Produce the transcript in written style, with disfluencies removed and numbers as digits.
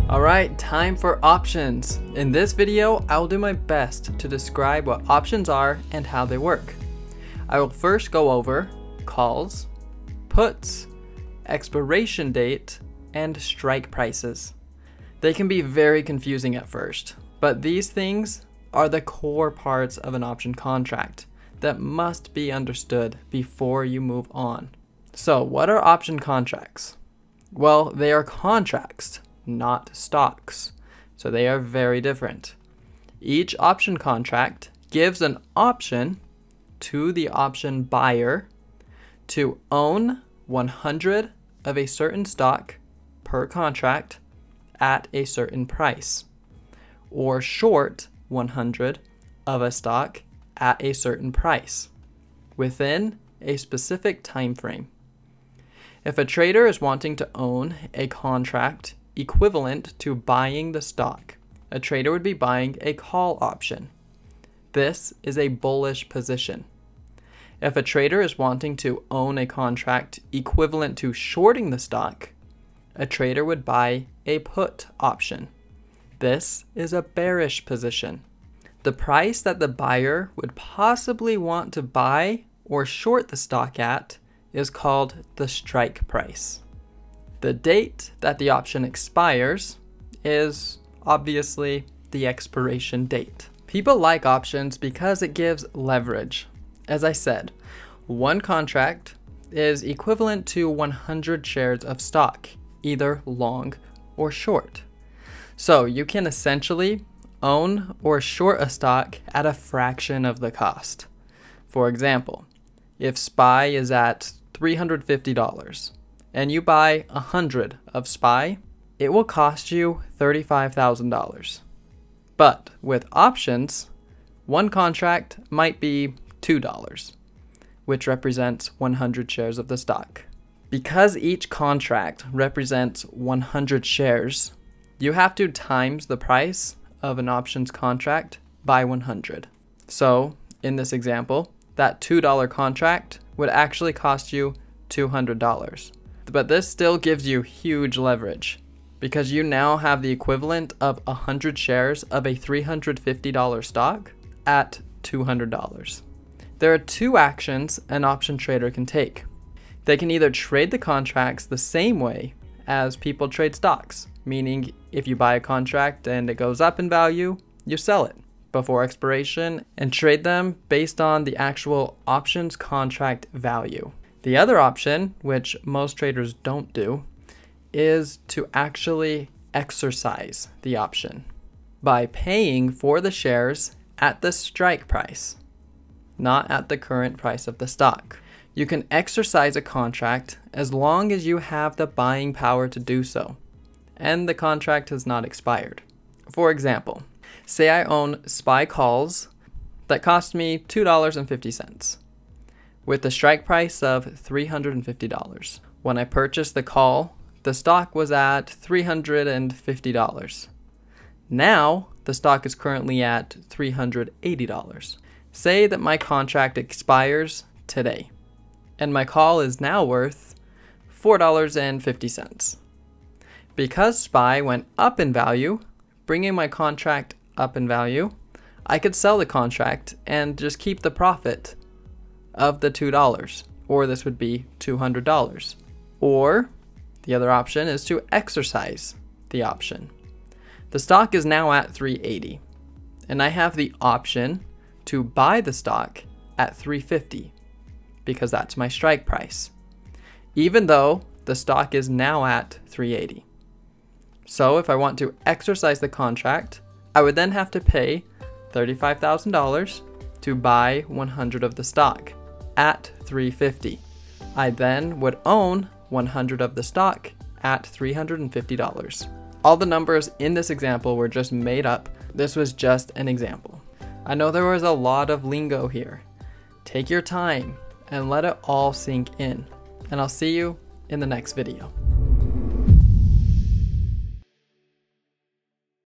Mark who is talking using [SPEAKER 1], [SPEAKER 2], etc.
[SPEAKER 1] Alright, time for options. In this video, I will do my best to describe what options are and how they work. I will first go over calls, puts, expiration date, and strike prices. They can be very confusing at first, but these things are the core parts of an option contract that must be understood before you move on. So, what are option contracts? Well, they are contracts, not stocks. So they are very different. Each option contract gives an option to the option buyer to own 100 of a certain stock per contract at a certain price, or short 100 of a stock at a certain price within a specific time frame. If a trader is wanting to own a contract equivalent to buying the stock, a trader would be buying a call option. This is a bullish position. If a trader is wanting to own a contract equivalent to shorting the stock, a trader would buy a put option. This is a bearish position. The price that the buyer would possibly want to buy or short the stock at is called the strike price. The date that the option expires is obviously the expiration date. People like options because it gives leverage. As I said, one contract is equivalent to 100 shares of stock, either long or short. So you can essentially own or short a stock at a fraction of the cost. For example, if SPY is at $350, and you buy 100 of SPY, it will cost you $35,000. But with options, one contract might be $2, which represents 100 shares of the stock. Because each contract represents 100 shares, you have to times the price of an options contract by 100. So, in this example, that $2 contract would actually cost you $200. But this still gives you huge leverage because you now have the equivalent of 100 shares of a $350 stock at $200. There are two actions an option trader can take. They can either trade the contracts the same way as people trade stocks, meaning if you buy a contract and it goes up in value, you sell it before expiration and trade them based on the actual options contract value. The other option, which most traders don't do, is to actually exercise the option by paying for the shares at the strike price, not at the current price of the stock. You can exercise a contract as long as you have the buying power to do so, and the contract has not expired. For example, say I own SPY calls that cost me $2.50. with the strike price of $350. When I purchased the call, the stock was at $350. Now, the stock is currently at $380. Say that my contract expires today, and my call is now worth $4.50. Because SPY went up in value, bringing my contract up in value, I could sell the contract and just keep the profit of the $2, or this would be $200. Or the other option is to exercise the option. The stock is now at $380, and I have the option to buy the stock at $350 because that's my strike price, even though the stock is now at $380. So if I want to exercise the contract, I would then have to pay $35,000 to buy 100 of the stock at $350. I then would own 100 of the stock at $350. All the numbers in this example were just made up. This was just an example. I know there was a lot of lingo here. Take your time and let it all sink in. And I'll see you in the next video.